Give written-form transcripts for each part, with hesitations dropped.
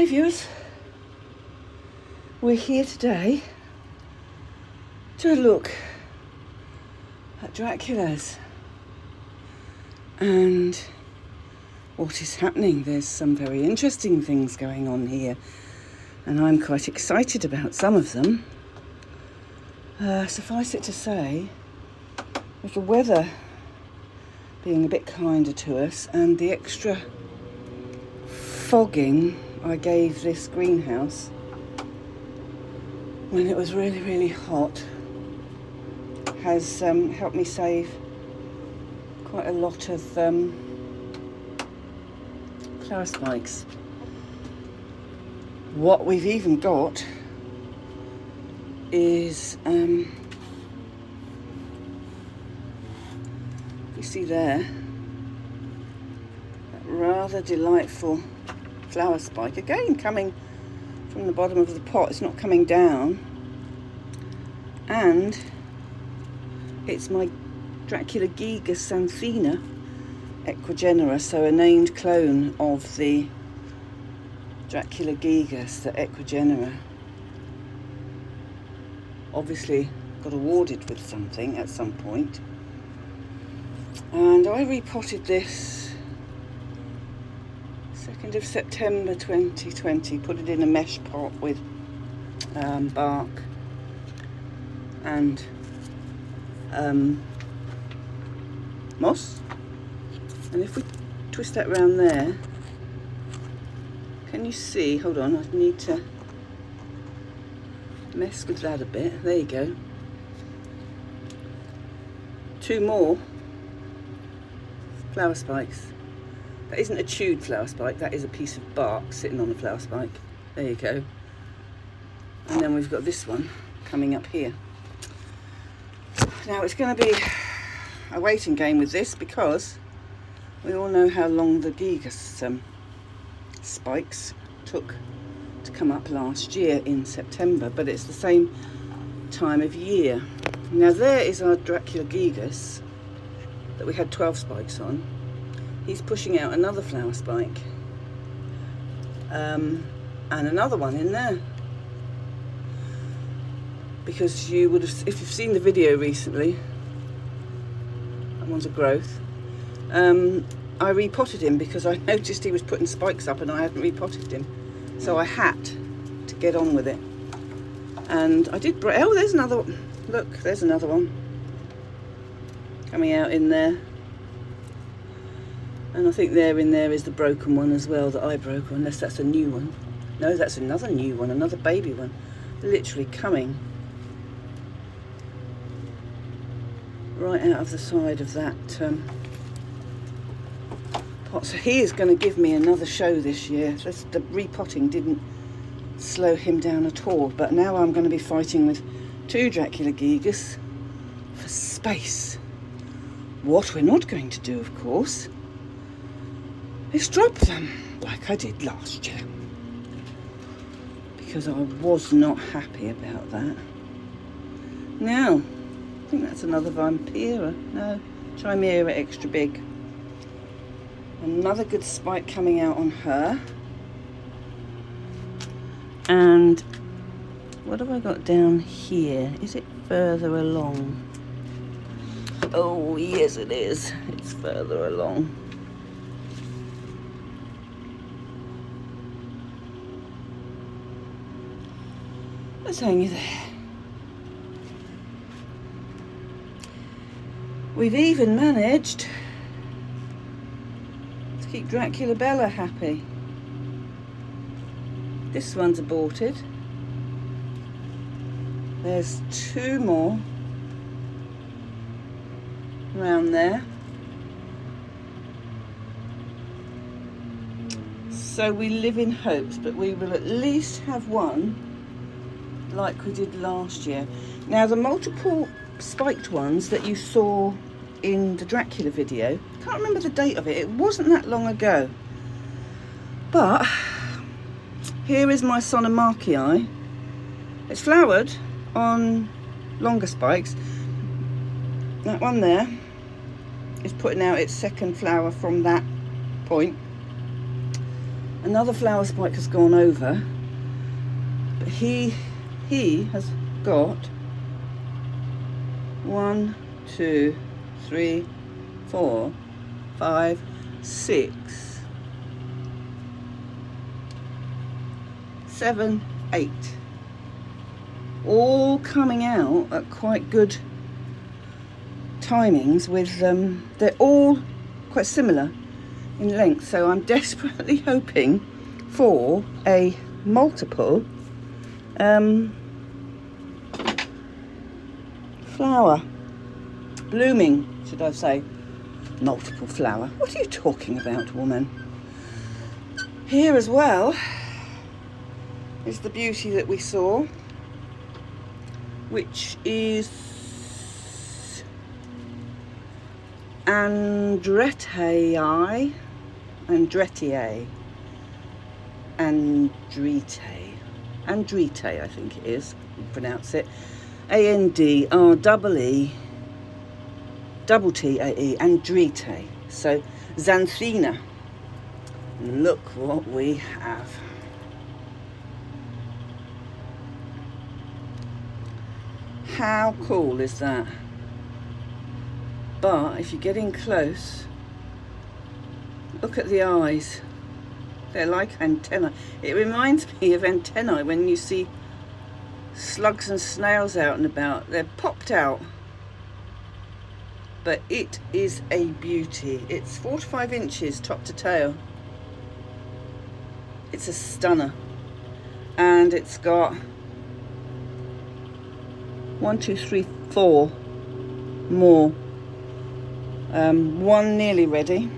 Hi viewers, we're here today to look at Dracula's and what is happening. There's some very interesting things going on here and I'm quite excited about some of them. Suffice it to say, with the weather being a bit kinder to us and the extra fogging I gave this greenhouse when it was really hot has helped me save quite a lot of flower spikes. What we've even got is, you see there, that rather delightful flower spike, again coming from the bottom of the pot. It's not coming down, and it's my Dracula giga xanthina equigenera, so a named clone of the Dracula gigas, the equigenera. Obviously got awarded with something at some point, and I repotted this 2nd of September 2020, put it in a mesh pot with bark and moss. And if we twist that around there, can you see? Hold on, I need to mess with that a bit. There you go. 2 more flower spikes. That isn't a chewed flower spike, that is a piece of bark sitting on a flower spike. There you go. And then we've got this one coming up here. Now it's going to be a waiting game with this because we all know how long the gigas spikes took to come up last year in September, but it's the same time of year. Now there is our Dracula gigas that we had 12 spikes on. He's pushing out another flower spike and another one in there, because you would have, if you've seen the video recently, that one's a growth. I repotted him because I noticed he was putting spikes up and I hadn't repotted him, so I had to get on with it. And I did. Oh, there's another one. Look, there's another one coming out in there. And I think there in there is the broken one as well that I broke, unless that's a new one. No, that's another new one, another baby one. Literally coming right out of the side of that pot. So he is going to give me another show this year. The repotting didn't slow him down at all, but now I'm going to be fighting with 2 Dracula gigas for space. What we're not going to do, of course, is drop them like I did last year, because I was not happy about that. Now, I think that's another Vampira. No, Chimera extra big. Another good spike coming out on her. And what have I got down here? Is it further along? Oh yes it is, it's further along. Let's hang you there. We've even managed to keep Dracula Bella happy. This one's aborted. There's 2 more around there. So we live in hopes, but we will at least have one like we did last year. Now the multiple spiked ones that you saw in the Dracula video, can't remember the date of it, it wasn't that long ago, but here is my Sonomachii. It's flowered on longer spikes. That one there is putting out its 2nd flower from that point. Another flower spike has gone over, but he has got 1, 2, 3, 4, 5, 6, 7, 8, all coming out at quite good timings with they're all quite similar in length, so I'm desperately hoping for a multiple flower blooming, should I say. Multiple flower, what are you talking about, woman? Here as well is the beauty that we saw, which is Andretiae, I think it is, you pronounce it. Andree, double T-A-E, Andretiae. So Xanthina. Look what we have. How cool is that? But if you get in close, look at the eyes. They're like antennae. It reminds me of antennae when you see slugs and snails out and about. They're popped out. But it is a beauty. It's 4 to 5 inches top to tail. It's a stunner. And it's got 1, 2, 3, 4 more. One nearly ready.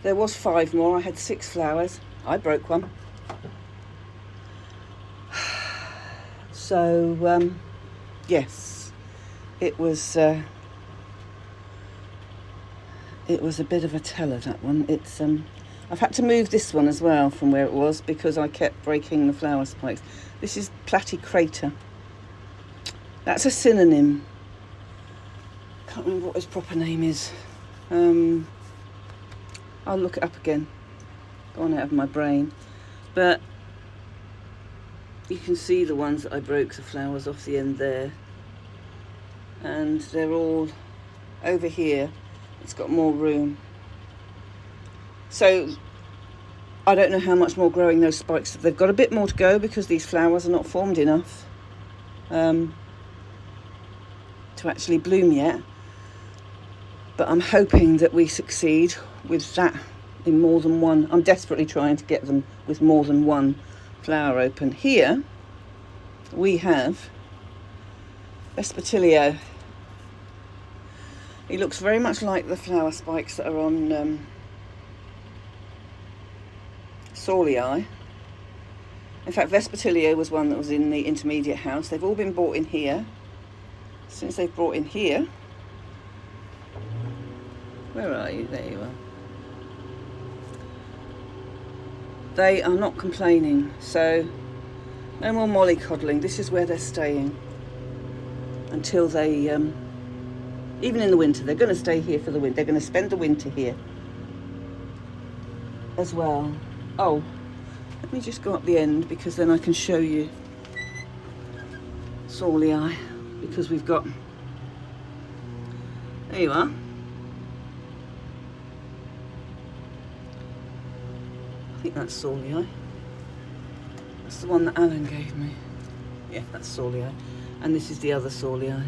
There was 5 more. I had 6 flowers. I broke one. So, yes, it was a bit of a teller, that one. It's I've had to move this one as well from where it was because I kept breaking the flower spikes. This is Platycrater. That's a synonym. Can't remember what his proper name is. I'll look it up again. Gone out of my brain. But you can see the ones that I broke the flowers off the end there. And they're all over here. It's got more room. So I don't know how much more growing those spikes. They've got a bit more to go because these flowers are not formed enough to actually bloom yet. But I'm hoping that we succeed with that in more than one. I'm desperately trying to get them with more than one flower open. Here we have Vespertilio. He looks very much like the flower spikes that are on Saulii. In fact, Vespertilio was one that was in the intermediate house. They've all been brought in here. Since they've brought in here, where are you? There you are. They are not complaining, so no more mollycoddling. This is where they're staying until they, even in the winter, they're going to stay here for the winter. They're going to spend the winter here as well. Oh, let me just go up the end because then I can show you Saulii, because we've got, there you are. I think that's Saulii. That's the one that Alan gave me. Yeah, that's Saulii. And this is the other Saulii.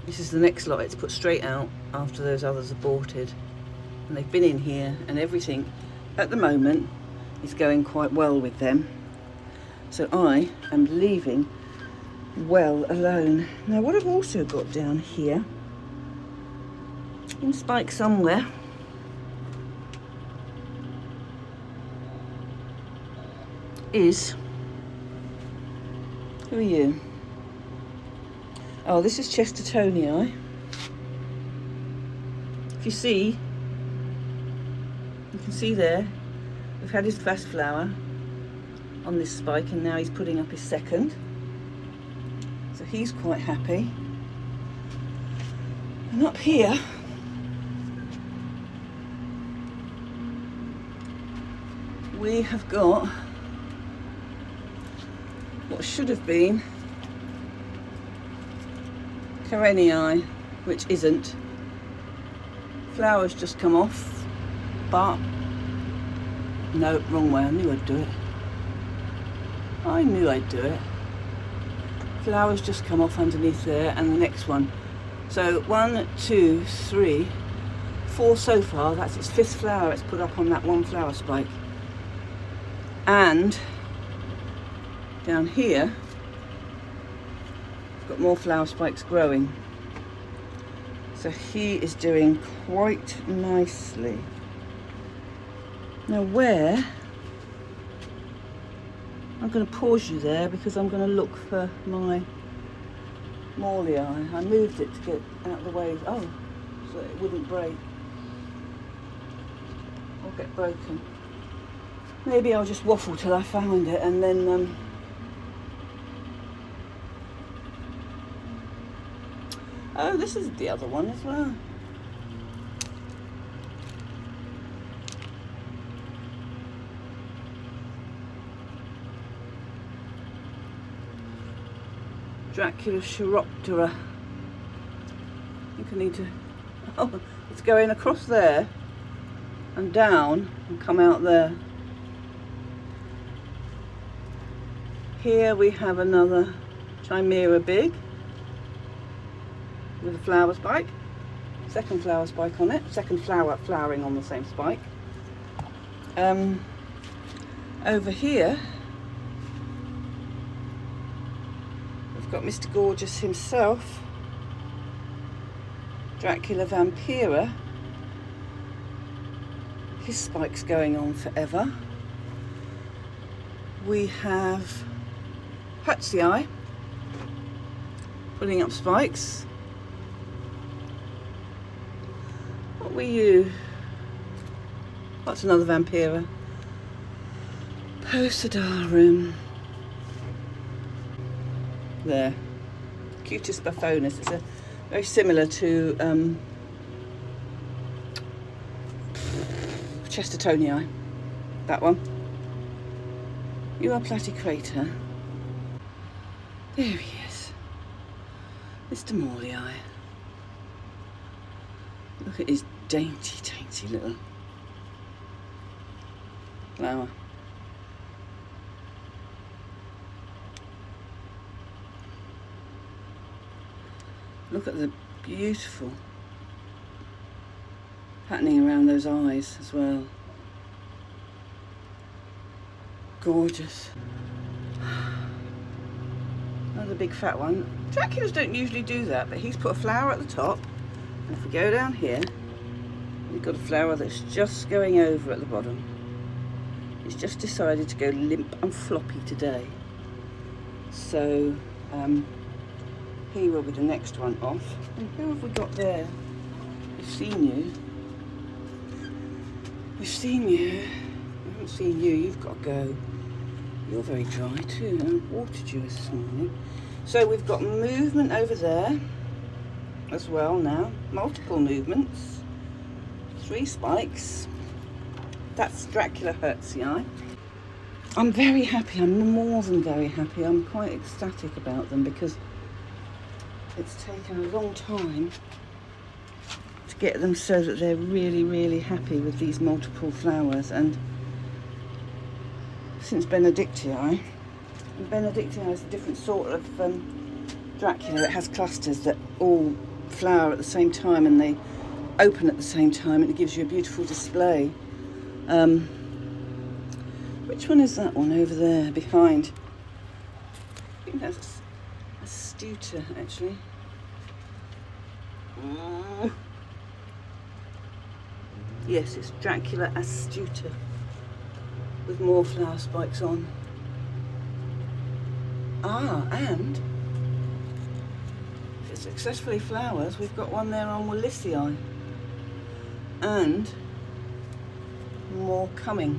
This is the next lot. It's put straight out after those others aborted. And they've been in here and everything at the moment is going quite well with them. So I am leaving well alone. Now what I've also got down here, in spike somewhere, is, who are you? Oh, this is Chestertonii. If you see, you can see there, we've had his first flower on this spike and now he's putting up his second. So he's quite happy. And up here, we have got what should have been Karenii, which isn't. Flowers just come off, but no, wrong way. I knew I'd do it. I knew I'd do it. Flowers just come off underneath there, and the next one. So 1, 2, 3, 4 so far. That's its 5th flower it's put up on that one flower spike. And down here, we've got more flower spikes growing. So he is doing quite nicely. Now where, I'm going to pause you there because I'm going to look for my Morley. I moved it to get out of the way, so it wouldn't break or get broken. Maybe I'll just waffle till I find it, and then oh, this is the other one as well. Dracula chiroptera. I think I need to, oh, it's going across there and down and come out there. Here we have another Chimera big with a flower spike. Second flower spike on it. Second flower flowering on the same spike. Over here we've got Mr. Gorgeous himself, Dracula Vampira. His spike's going on forever. We have Hertzii putting up spikes. What were you? What's another Vampira? Posidarum. There. Cutis buffonus. It's very similar to Chestertonii. That one. You are Platycrater. There he is. Mr. Morley. Look at his dainty, dainty little flower. Look at the beautiful patterning around those eyes as well. Gorgeous. Another big fat one. Draculas don't usually do that, but he's put a flower at the top. And if we go down here, we've got a flower that's just going over at the bottom. It's just decided to go limp and floppy today. So he will be the next one off. And who have we got there? We've seen you. We've seen you. We haven't seen you. You've got to go. You're very dry too. I watered you this morning. So we've got movement over there as well now. Multiple movements. 3 spikes. That's Dracula Hertzii. I'm very happy. I'm more than very happy. I'm quite ecstatic about them because it's taken a long time to get them so that they're really, really happy with these multiple flowers. And since Benedictii, and Benedictii is a different sort of Dracula. It has clusters that all flower at the same time and they open at the same time, and it gives you a beautiful display. Which one is that one over there behind? I think that's Astuta actually. Yes, it's Dracula Astuta with more flower spikes on. And if it successfully flowers, we've got one there on Wallisii, and more coming.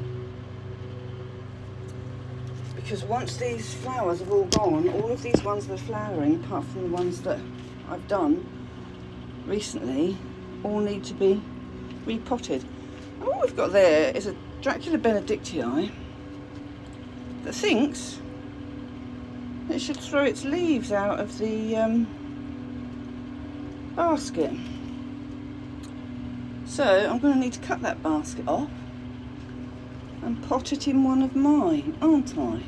Because once these flowers have all gone, all of these ones that are flowering, apart from the ones that I've done, recently all need to be repotted. And what we've got there is a Dracula benedictii that thinks it should throw its leaves out of the basket. So I'm going to need to cut that basket off and pot it in one of mine, aren't I?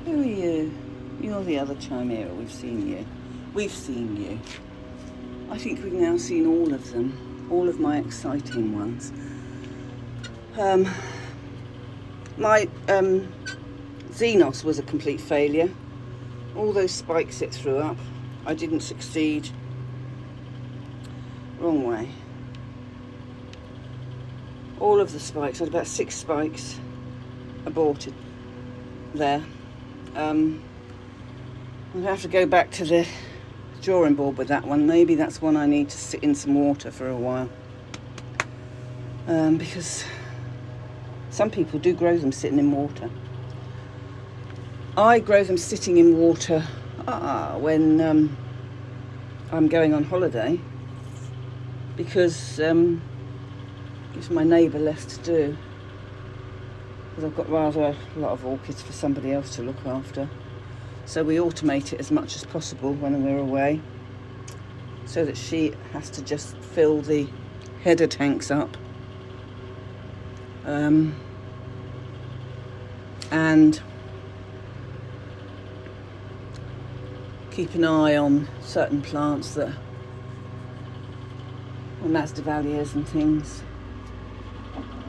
Who are you? You're the other chimera. We've seen you. We've seen you. I think we've now seen all of them, all of my exciting ones. My Xenos was a complete failure. All those spikes it threw up, I didn't succeed. Wrong way. All of the spikes, I had about 6 spikes aborted there. I'm going to have to go back to the drawing board with that one. Maybe that's one I need to sit in some water for a while. Because some people do grow them sitting in water. I grow them sitting in water when I'm going on holiday, because it gives my neighbour less to do, because I've got rather a lot of orchids for somebody else to look after. So we automate it as much as possible when we're away, so that she has to just fill the header tanks up. And keep an eye on certain plants that are masdevallias and things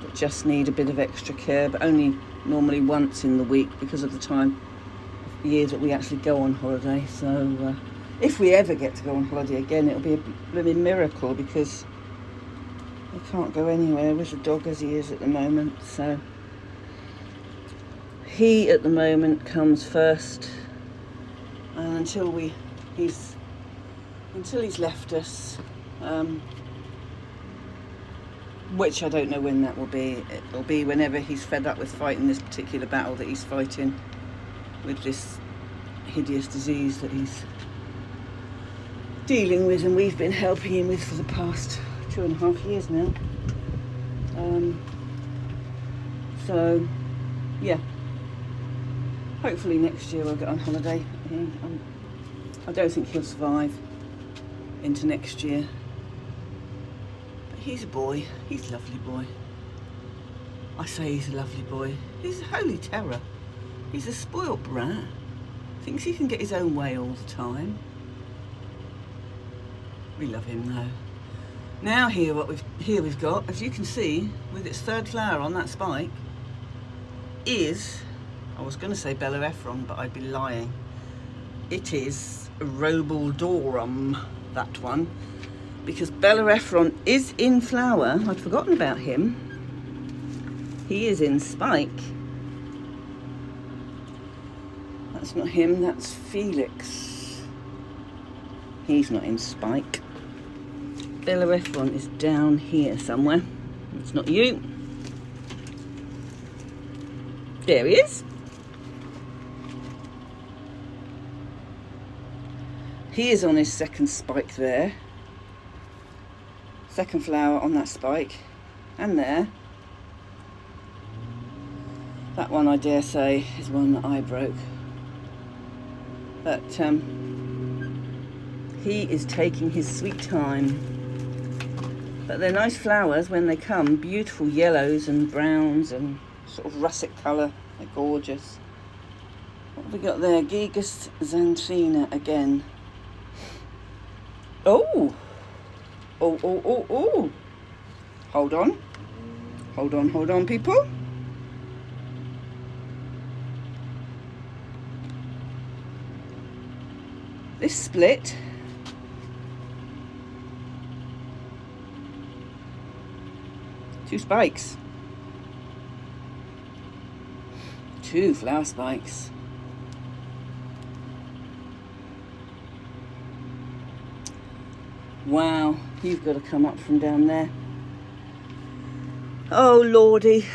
that just need a bit of extra care, but only normally once in the week because of the time of year that we actually go on holiday. So if we ever get to go on holiday again, it'll be a blooming miracle, because we can't go anywhere with the dog as he is at the moment. So he at the moment comes first, and until he's left us, which I don't know when that will be. It'll be whenever he's fed up with fighting this particular battle that he's fighting with this hideous disease that he's dealing with, and we've been helping him with for the past 2.5 years now. So yeah, hopefully next year we'll get on holiday. I don't think he'll survive into next year, but he's a boy. He's a lovely boy. I say he's a lovely boy. He's a holy terror. He's a spoilt brat. Thinks he can get his own way all the time. We love him though. Now here we've got, as you can see, with its 3rd flower on that spike, is, I was going to say Bellerophon, but I'd be lying. It is Robaldorum, that one, because Bellerophon is in flower. I'd forgotten about him. He is in spike. That's not him, that's Felix. He's not in spike. Bellerophon is down here somewhere. It's not you. There he is. He is on his 2nd spike there. 2nd flower on that spike. And there. That one, I dare say, is one that I broke. But he is taking his sweet time. But they're nice flowers when they come. Beautiful yellows and browns and sort of russet colour. They're gorgeous. What have we got there? Gigas xanthina again. Oh! Oh, oh, oh, oh! Hold on. Hold on, people. This split two spikes, 2 flower spikes. Wow, you've got to come up from down there. Oh lordy,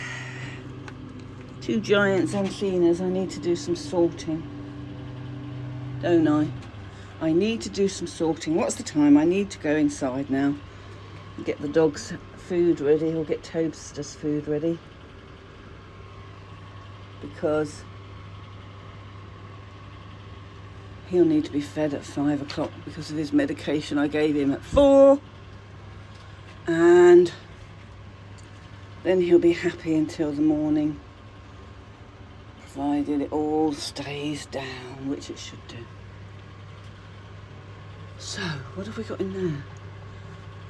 2 giant xanthinas. I need to do some sorting, don't I? I need to do some sorting. What's the time? I need to go inside now and get the dog's food ready, or get Toadster's food ready, because he'll need to be fed at 5 o'clock because of his medication I gave him at 4, and then he'll be happy until the morning, provided it all stays down, which it should do. So, what have we got in there?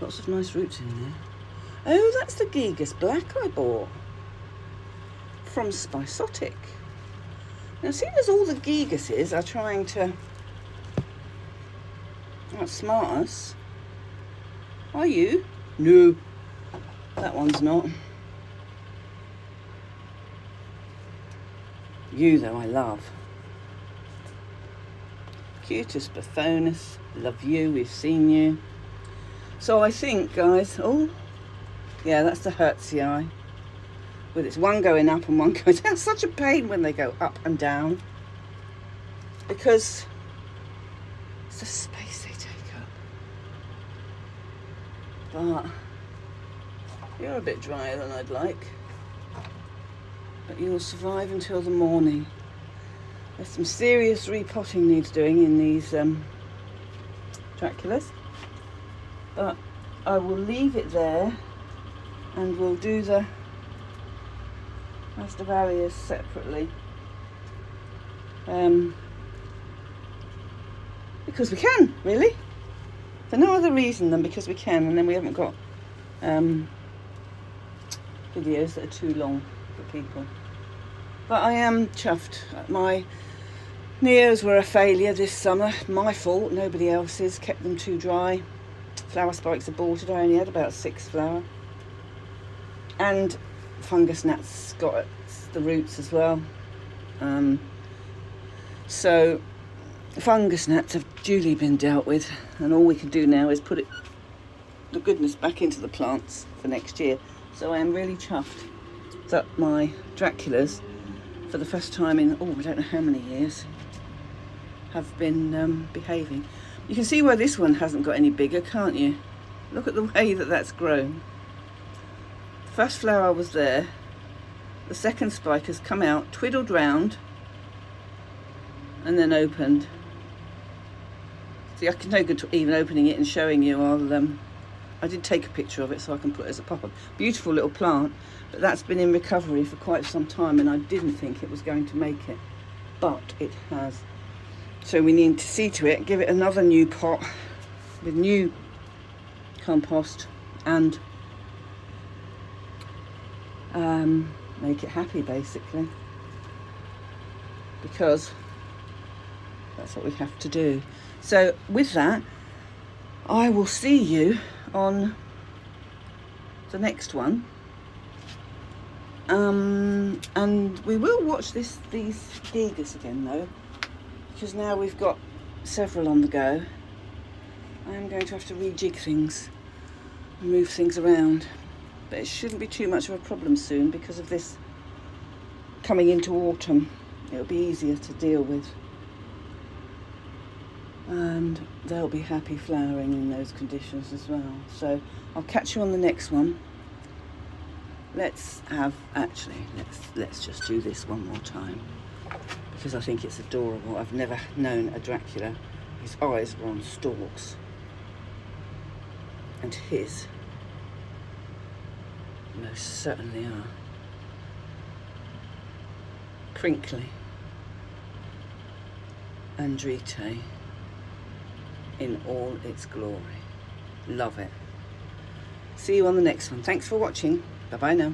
Lots of nice roots in there. Oh, that's the Gigas Black I bought from Spiceotic. Now, seeing as all the Gigases are trying to outsmart us, are you? No, that one's not. You, though, I love. Cutis Buffonus, love you, we've seen you. So I think, guys, oh, yeah, that's the Hertzii, with its one going up and one going down. Such a pain when they go up and down, because it's the space they take up. But you're a bit drier than I'd like, but you'll survive until the morning. There's some serious repotting needs doing in these Draculas, but I will leave it there, and we'll do the Masdevallias separately, because we can, really, for no other reason than because we can, and then we haven't got videos that are too long for people. But I am chuffed. My Neos were a failure this summer. My fault, nobody else's. Kept them too dry. Flower spikes aborted. I only had about 6 flower. And fungus gnats got the roots as well. So fungus gnats have duly been dealt with, and all we can do now is put the goodness back into the plants for next year. So I am really chuffed that my Draculas, for the first time in, I don't know how many years, have been behaving. You can see where this one hasn't got any bigger, can't you? Look at the way that that's grown. The first flower was there. The second spike has come out, twiddled round, and then opened. See, I can no good even opening it and showing you. I did take a picture of it so I can put it as a pop-up. Beautiful little plant, but that's been in recovery for quite some time, and I didn't think it was going to make it, but it has. So we need to see to it, give it another new pot with new compost, and make it happy, basically, because that's what we have to do. So with that, I will see you on the next one, and we will watch these Gigas again, though, because now we've got several on the go. I am going to have to rejig things and move things around, but it shouldn't be too much of a problem soon because of this coming into autumn. It'll be easier to deal with, and they'll be happy flowering in those conditions as well. So I'll catch you on the next one. Let's just do this one more time, because I think it's adorable. I've never known a Dracula whose eyes were on stalks, and his most certainly are. Crinkly Andrite in all its glory. Love it. See you on the next one. Thanks for watching. Bye bye now.